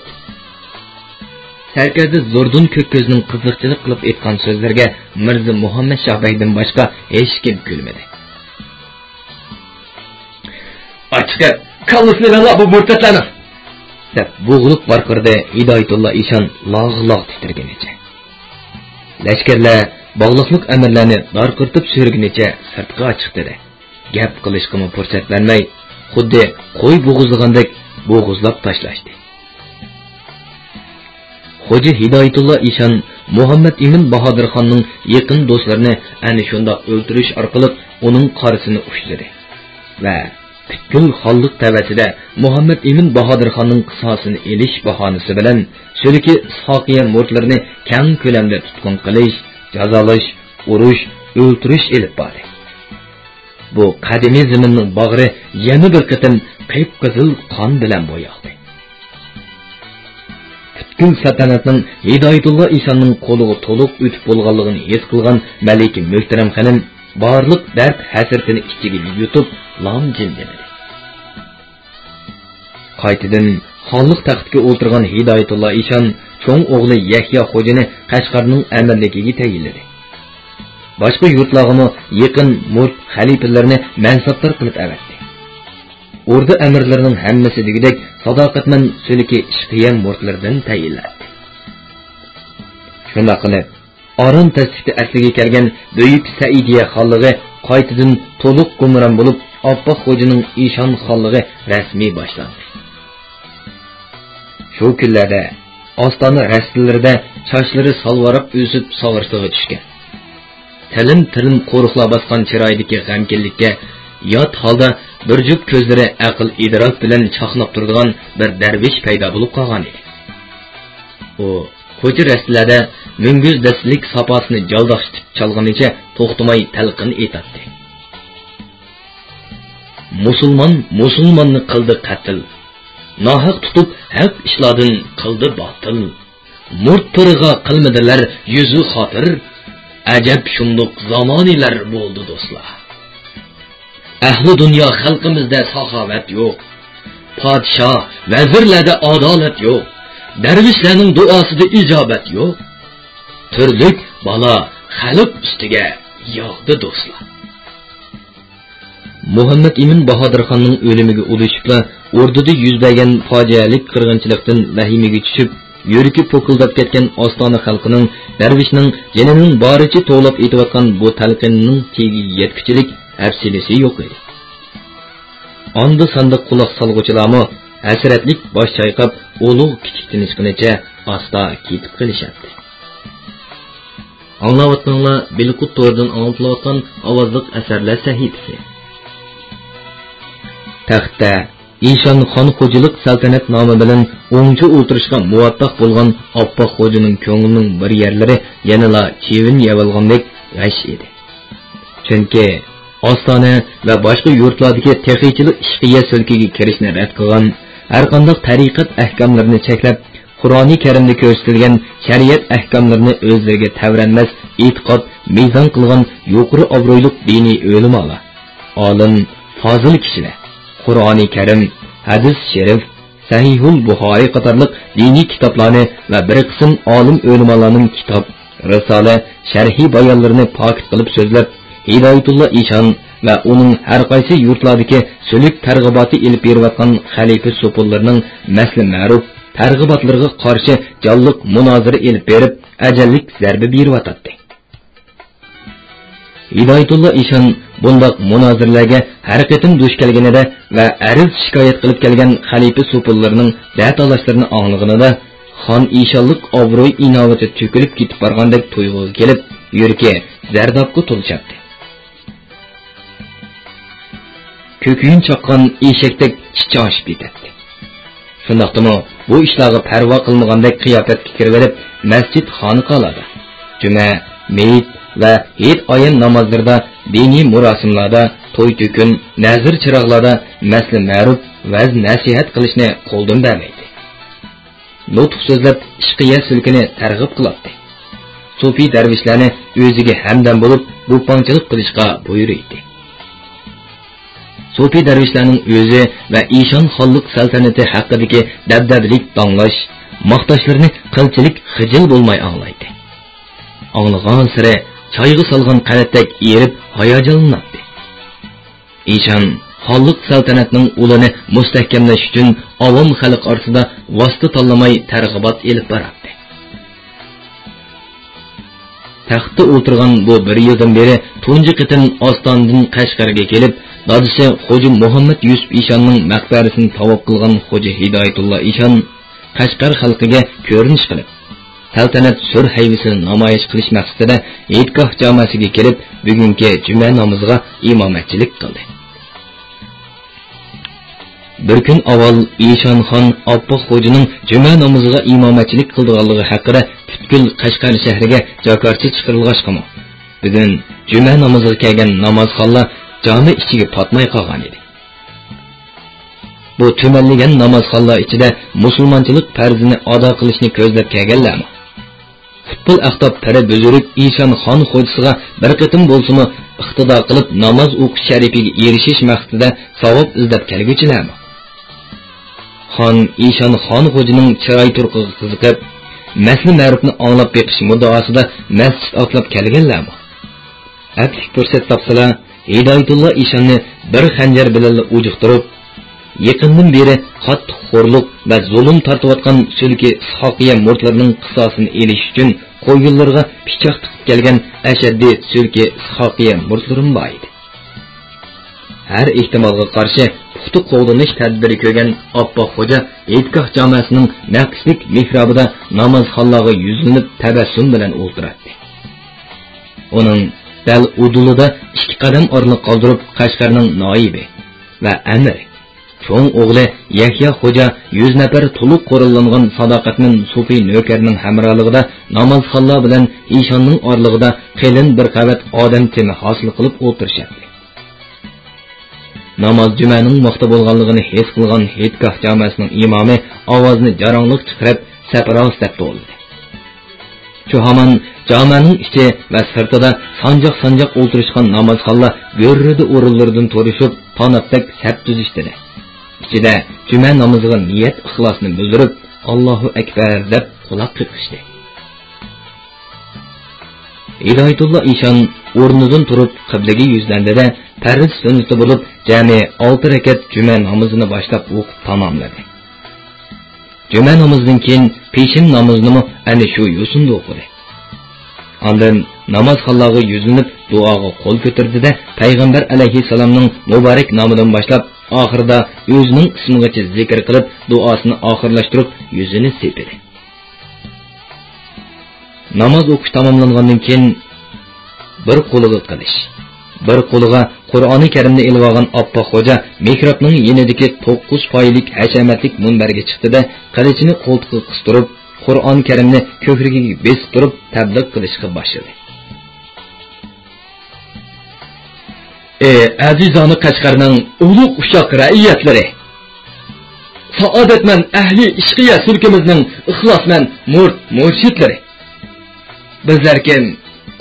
Sarkarda Zo'rdun ko'k ko'zning qiziqchilik qilib aytgan so'zlarga Mirza Muhammad Shoh Begdan boshqa hech kim kulmadi. Açıkça kalmasını lan bu murtatlarni deb bo'g'ilib barqirdi Hidoyatullo Eshon lag'loq titrganicha. Lashkarlar bog'liqlik amirlarni darqirtib so'rgunicha sirtqa chiqdi. Gap qilishga fursat bermay, xuddi qo'y bo'g'izlagandek bo'g'izlab tashlashdi. Xo'ja Hidoyatullo Eshon Muhammad Emin Bahodir xonning yaqin do'stlarini ana shunda o'ldirish orqali uning qarisini ushladi va butkul xonlik tavasida Muhammad Emin Bahodir xonning qisosini elish bahonasi bilan so'liki soqiya murtlarini keng ko'lamda tutqun qilish, jazolash, urush, o'ldirish elib bordi. Bu qadimiy zaminning bag'ri yana bir qatim qip-qizil qon bilan bo'yaldi. Butkul saltanatning Hidoyatullo Eshonning qo'liga to'liq o'tib bo'lganligini his qilgan Malika Muhtaram xonim barliq dard hasratini ichiga yutib lam-jim dedi. Qaytadan xonlik taxtiga o'tirgan Hidoyatullo Eshon cho'ng o'g'li Yahyo xo'jani Qashqarning amirligiga tayinladi. Boshqa yurtlarga yaqin murt xalifalarni mansabdor qilib avatdi. Orda amirlarining hammasi degidek sadoqatman so'liki ishqiyan murtlardan tayinladi. Shunda qilib Aron tasdiqda asliga kelgan Buyuk Saidiya xonligi qaytadan to'liq gumron bo'lib, Oppoq xo'janing Eshon xonligi rasmiy boshlandi. Shu kunlarda Ostona rastlarida sochlari salvarab o'sib sog'irtig'i tushgan. Tilim qo'riqla bosgan chiroydagi g'amkinlikka yot holda bir jup ko'zlari aql idrok bilan chaqnab turadigan bir darvish paydo bo'lib qolgan edi. U ko'cha rastlarda munguz daslik sopasini jaldoqshitib chalganicha to'xtamay talqin etadi. Musulmonni qildi qatl. Nohaq tutib haq ishlardan qildi botil. Murtpirg'a qilmadilar yuzi xotir. Ajab shundoq zamonilar bo'ldi do'stlar. Ahli dunyo xalqimizda saxovat yo'q. Podshoh, vazirlarda adolat yo'q. Darvishlarning duosida ijobat yo'q. Turlik balo xalq ustiga yog'di do'stlar. Muhammad Emin Bahodirxonning o'limiga ulashibla o'rdida yuz bergan fojialik qirg'inchilikdan vahimaga tushib, yuragi po'kildab ketgan Ostona xalqining darvishning jenining boricha to'lab etayotgan bu talqinning tegiga yetkichilik hafsilasi yo'q edi. Onda sandiq quloq solg'uchilarmi hasratlik bosh chayqab, ulug' kichikdan chiqqanicha asta ketib qilishadi. Anglayotganlar Bilqut to'rdan anglatayotgan ovozliq asarlar sahifasi. Taxtda İşan Xon xo'jalik saltanat nomi bilan o'ngchi o'tirishga muvaffaq bo'lgan oppoq xo'janing ko'nglining bir yerlari yanala chevin yavalgandek g'ash edi. Chunki Ostona va boshqa yurtlardagi texnichilik ishqiya sulkiga kirishni rad qilgan, har qanday tariqat ahkomlarini cheklab, Qur'oni Karimda ko'rsatilgan shariat ahkomlarini o'zlariga tavranmas e'tiqod mezon qilgan yuqori obro'yli diniy o'limalar, olim, fozil kishilar Qur'oni Karim, hadis sharif, Sahihul Buxoriy qatorliq diniy kitoblarni va bir qism olim o'limalarning kitob, risola, sharhi bayonlarini pok qilib so'zlab, Hidoyatulloh Ishon va uning har qaysi yurtlardagi so'lik targ'iboti ilib berayotgan xalifa so'pillarning mas'ul ma'ruf targ'ibotlarga qarshi jonliq munozara ilib berib, ajallik zarba beryotdi. Hidoyatulloh Ishon bundaq munozirlarga har qatim duch kelganida va ariz shikoyat qilib kelgan xalifa so'pillarning da'tolashlarini anglaganida xon ishonlik obro'y inovati to'kilib ketib borgandek tuyg'uga kelib, yuragi zardobga to'lchadi. Ko'kuyun chaqqan eshakdek chichoshib ketdi. Shundaqdimi bu ishlarga parvo qilmagandek qiyofatga kirib olib, masjid xonaqalarda, juma, meyit va hid oyin namozlarida, diniy murosimlarda, to'y to'kun, nazir chiroqlarda mas'ul ma'ruf vaz nasihat qilishni qo'ldan bermaydi. Nutq so'zlab ishqiya sulkini targ'ib qiladi. Sufi darvishlarni o'ziga hamdam bo'lib, ruhonchilik qilishga buyurdi. Sufi darvishlarning o'zi va Ishon xonlik saltanati haqidagi dabdabalik danglash, maqtashlarini qilchilik xijil bo'lmay anglaydi. Anglagan sira choyga solgan qaratdak erib hayajonlanadi. Ishon xonlik saltanatining ulini mustahkamlash uchun avom xalq orasida vosita tanlamay targ'ibot elib boradi. Taxtda o'tirgan bu bir yildan beri tunji qitim Ostondan Qashqarga kelib, dadisi Xo'ja Muhammad Yusuf Ishonning maqbarasini tavob qilgan Xo'ja Hidoyatulloh Ishon Qashqar xalqiga ko'rinish qilib, saltanat sur hayvisini namoyish qilish maqsadida Eidgoh jamasiga kelib, bugungi juma namoziga imomatchilik qildi. Bir kun avval Ishon xon oppoq xo'janing juma namoziga imomatchilik qilganligi haqida butkul Qashqar shahriga jakorchi chiqarilg'achqimi. Bugun juma namoziga kelgan namozxonlar jami ichiga patmay qolgan edi. Bu tumanligan namozxonlar ichida musulmonchilik farzini ado qilishni ko'zlab kelganlarmi? Futbol ahtob pari buzurib Ishon xon xo'jasiga bir qitim bo'lsa-mu iqtidor qilib namoz o'qish sharifiga erishish maqsadida savob izlab kelguchilarmi? Xon Ishon xon xo'janing chiroy turqiga qiziqib, mas'ul ma'rufni anglab beqish muddaosida masjid otlab kelganlarmi? Atlik fursat topsalar, Hidoyatulloh Ishonni bir xanjar bilan ujiqtirib, yaqindan beri qattiq xo'rliq va zulm tortayotgan sulki Ishoqiya murtlarining qisosini elish uchun qo'yinlarga pichoq tiqib kelgan ashaddiy sulki Ishoqiya murtlarim bor edi. her ehtimolga qarshi puxta qo'llanish tadbiri ko'rgan Oppoq xo'ja e'tikof jamoasining naqshlik mihrobida namozxonlarga yuzlanib tabassum bilan o'ltiradi. Uning dal udulida 2 qadam orliq qoldirib Qashqarning noibi va amiri cho'ng o'g'li Yahya xo'ja 100 nafar to'liq qo'rillangan sadoqatning sufi nökerning hamrohligida namozxonlar bilan ishonning orlig'ida qilin bir qavat odam temi hosil qilib o'tirishadi. Namoz jumaning vaqti bo'lganligini his qilgan e'tikof jamoasining imomi ovozni jarangliq chiqarib saparoz deb to'ldi. Shu hamon jamoaning ichi va sirtida sanjoq o'tirishgan namozxonlar go'rrida o'rinlaridan turishib, tanabdak sap tuzishdi. İçide cuma namoziga niyat ixlosni bildirib, Allohu akbar deb quloq qiqishdi. Hidoyatulloh ishon o'rnidan turib qiblaga yuzlandida farz sunnati bo'lib, jami 6 rakat juma namozini boshlab o'qib tamomladi. Juma namozidan keyin peshin namozini ana shu yo'sinda o'qidi. Ondan namozxonlarga yuzlanib duoga qo'l ko'tardida payg'ambar alayhissalomning muborak nomidan boshlab oxirida o'zining ismigacha zikr qilib duosini oxirlashtirib yuzini sepdi. Namoz o'qish tamomlangandan keyin bir qo'liga qilish, bir qo'liga Qur'oni Karimni ilib olgan Oppoq xo'ja mikrobning yenidagi 9 foylik hashamatlik munbarga chiqdi-da, qilichini qo'ltiqqa qistirib, Qur'oni Karimni ko'krigiga besib turib tabliq qilishga boshladi. Azizani Qashqarning ulug' ushoq ra'iyatlari, saodatman ahli ishqiya sulkimizning ixlosman murshidlari, bizlarkim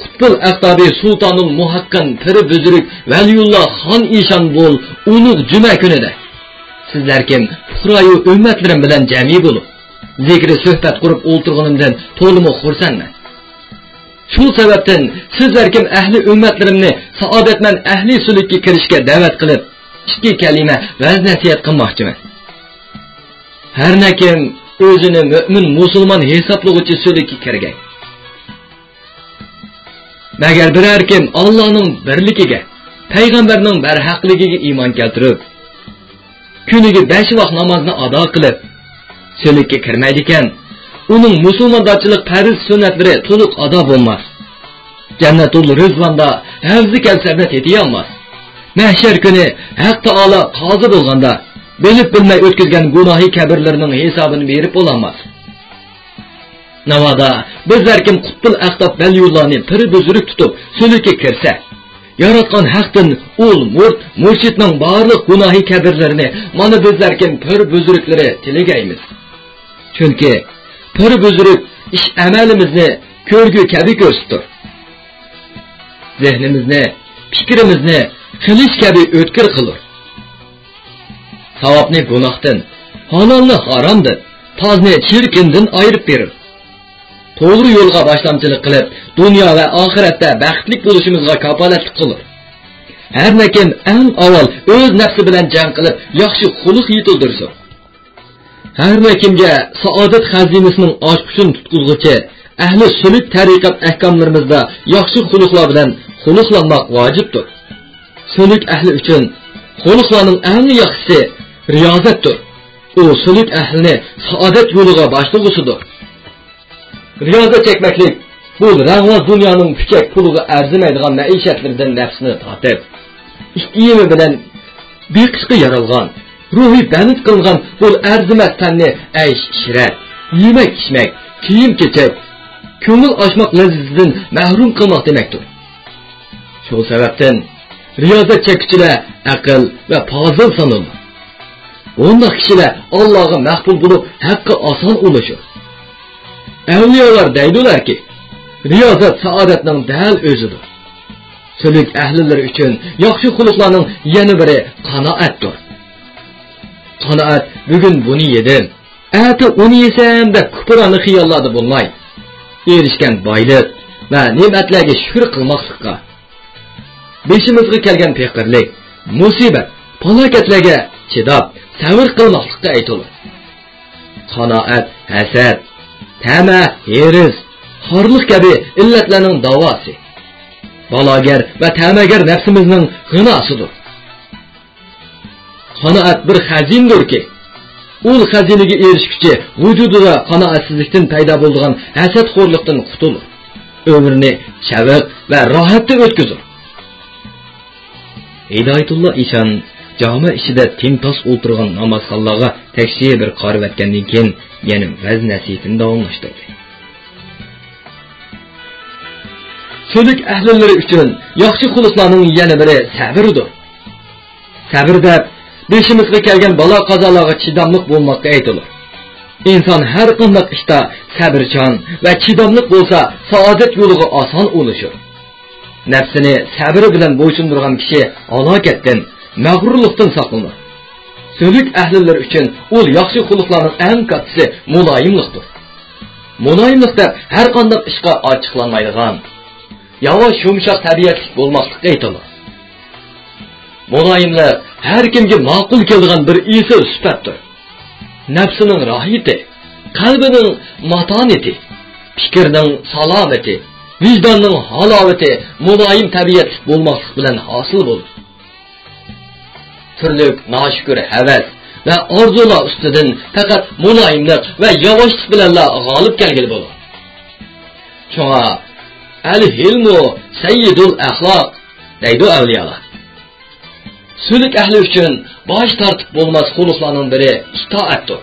Qutbul Aqtabi Sultanul Muhaqqin Piri Buzruk Valiyulloh Xon ishon bo'l ulug' juma kunida sizlarkim fuqaroyu ummatlarim bilan jami bo'lib zikri suhbat qurib o'ltirganimdan to'liq xursandman. Shu sababdan sizlarkim ahli ummatlarimni saodatman ahli sulukka kirishga da'vat qilib, 2 kalima vaz nasihat qilmoqchiman. Har nakim o'zini mu'min musulmon hisoblovchi sulukka kirgan. Magar biror kim Allohning birligiga, payg'ambarning barhaqligiga iymon keltirib, kuniga 5 vaqt namozni ado qilib, sulukka kirmaydi ekan, uning musulmonlarchilik farz sunnatlari to'liq ado bo'lmas. Jannatul Rizvonda havzi kavsarni tetiy olmas. Mahshar kuni Haq taolo qozi bo'lganda bilib bilmay o'tkazgan gunohi kabirlarning hisobini berib bo'lolmas. Navoda bizlar kim Qutbul Aqtab Valiyullohni piri buzuruk tutib sulukka kirsa, yaratgan haqdan ul murshidning barliq gunohi kabirlarini mana bizlar kim pir buzuruklari tiligaymiz. Chunki pir buzuruk ish amalimizni ko'rgu kabi ko'rsatdir. Zehnimizni, fikrimizni qilish kabi o'tkir qilur. Savobni gunohdan, halolni haromdan, tozni chirkindan ayirib berir. To'g'ri yo'lga boshlamchilik qilib, dunyo va oxiratda baxtli bo'lishimizga kafolatlik qilur. Har nakim eng avval o'z nafsi bilan jang qilib, yaxshi xuluq yetildirsin. Har nakimga saodat xazinasining ochqichini tutqizguchi ahli suluk tariqat ahkomlarimizda yaxshi xuluqlar bilan xuluqlanmoq vojibdir. Suluk ahli uchun xuluqlarning eng yaxshisi riyozatdir. U suluk ahlini saodat yo'liga boshlag'usidir. Riyozat chekmaklik bu rag'voz dunyoning kuchak puliga arzimaydigan maishatlardan nafsini tortib, iyimi bilan beqishga yaralgan, ruhiy banit qilgan bu arzimas tanni aysh ishrat, yemak ichmak, kiyim kechib, ko'ngil ochmoq lazzatidan mahrum qilmoq demakdir. Shu sababdan riyozat chekuvchilar aql va fozil sanaladi. Bunday kishilar Allohga mahbul bo'lib, haqqi oson ulashur. Avliyolar deydilarki, riyozat saodatning dal o'zidir. Suluk ahlilar uchun yaxshi xuluqlarning yana biri qanoatdir. Qanoat bugun buni yedim, ati uni yesam deb kuprani xiyollarda bo'lmay, erishgan boylik va ne'matlarga shukr qilmoqlikqa, beshimizga kelgan faqirlik, musibat, falokatlarga chidab, sabr qilmoqlikqa aytiladi. Qanoat hasad, tama, heriz, xorliq kabi illatlarning davosi. Balogar va tamagar nafsimizning g'inosidir. qanoat bir xazindir ki, ul xazinaga erishguncha vujudida qanoatsizlikdan paydo bo'lgan hasadxo'rlikdan qutulur. Ömrünü çevik ve rahatda o'tkazur. Hidoyatullo İşan cami ichida timtos o'tirgan namozxonlarga tekshir bir qarab etgandan keyin yana vaz nasihatini davomlashtirdi. So'lik ahlilari uchun yaxshi xulqlarning yana biri sabrdir. Sabrda beshimizga kelgan balo qazolarga chidamlik bo'lmoqqa aytilir. İnsan her qanday ishda sabrchan ve chidamlik bo'lsa, saodat yo'liga oson ulashur. Nafsini sabr bilan bo'ysundirgan kishi halokatdan, mag'rurlikdan saqlanur. So'lik ahlilar uchun ul yaxshi xulqlarning eng kattasi muloyimlikdir. Muloyimlikda har qanday ishga ochiqlanmaydigan, yavaş yumshoq tabiatlik bo'lmoqlikka aytilir. Muloyimlik har kimga ma'qul keladigan bir isil sifatdir. Nafsining rohati, qalbining matonati, fikrning salomati, vijdonning halovati muloyim tabiatlik bo'lmoqlik bilan hosil bo'ladi. Turli noshukr havas va orzular ustidan faqat muloyimlik va yavaşlik bilan g'olib kelgili bo'ladi. Shunga al-hilmu sayyidul axloq deydi avliyolar. So'lik ahli uchun bosh tortib bo'lmas xulqlarning biri itoatdir.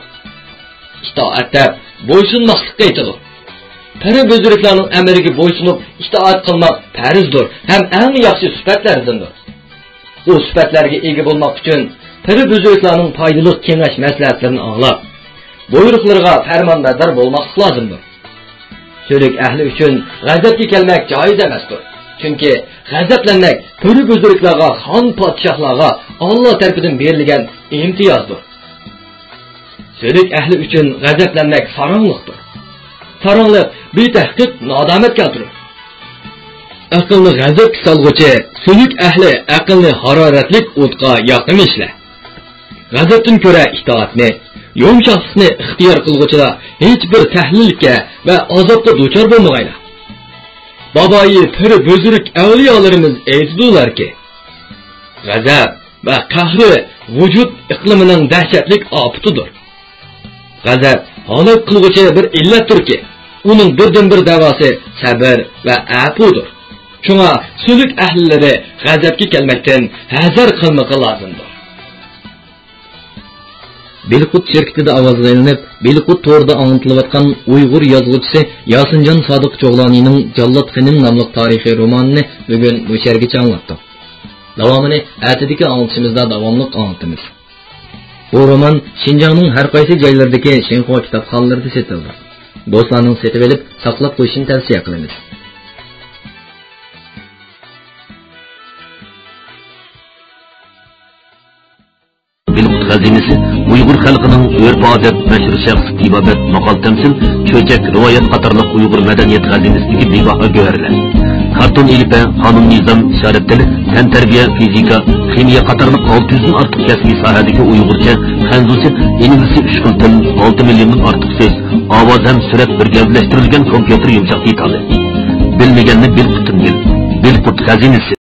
Itoatda bo'ysunmoqlikka aytilir. Pari buzruklarning amriga bo'ysunib itoat qilmoq farzdir, ham eng yaxshi sifatlardandir. Bu sifatlarga ega bo'lmoq uchun pari buzruklarning foydali kengash maslahatlarini anglab, buyruqlarga farmonbardor bo'lmoq lozimdir. So'lik ahli uchun g'azabga kelmak joiz emasdir. Çünkü g'azablanmak pari buzruklarga, xon podshohlarga Alloh tarafidan berilgan imtiyozdir. So'lik ahli uchun g'azablanmak saronglikdir. Saronglik betahqiq nadomat keltirir. Aqlni g'azabga solg'uchi so'lik ahli aqlni haroratlik o'tqa yoqim ishlar. G'azabdan ko'ra itoatni, yumshoqlikni ixtiyor qilg'uchilar hech bir tahlilga va azobga duchor bo'lmaydi. Babayı piri bözürük evliyalarımız aytdılar ki, g'azab ve kahri vücut ikliminin dehşetlik afıtıdır. G'azab halak kılgıçı bir illettir ki, onun birden bir davası sabır ve afudur. Şuna sülük ahlileri g'azabga kelmekten hazır kılmakı lazımdır. Belqut şirketida ovozga ilinib, Belqut to'rida anlatılayotgan Uyg'ur yozuvchisi Yasinjon Sodiq Cho'g'loniyning Jallod Xinim nomli tarixiy romanini bugun bu shergacha anglatdik. Davomini atidagi anlatishimizda davomli anlatamiz. Bu roman Xinjiangning har qaysi joylaridagi Xinhua kitobxonalarida sotildi. Do'stlarning setib olib, saqlab qo'yishini tavsiya qilamiz. Belqut xazinasi Uyg'ur xalqining urf-odat, nashr shaxsiy tibobat, maqol tamsil, cho'chak, rivoyat qatorliq Uyg'ur madaniyat xazinasidagi bebaho go'harlar. Karton ilpa, qonun nizom, ishorat tili, tan tarbiya, fizika, ximiya qatorliq 600 dan ortiq kasbiy sohadagi Uyg'urcha, xanzucha, ingliz 3 xil til, 6 milliondan ortiq so'z, ovoz ham surat birgalashtirilgan kompyuter yumshoq detali. Bilmaganni Belqutdan bil. Belqut xazinasi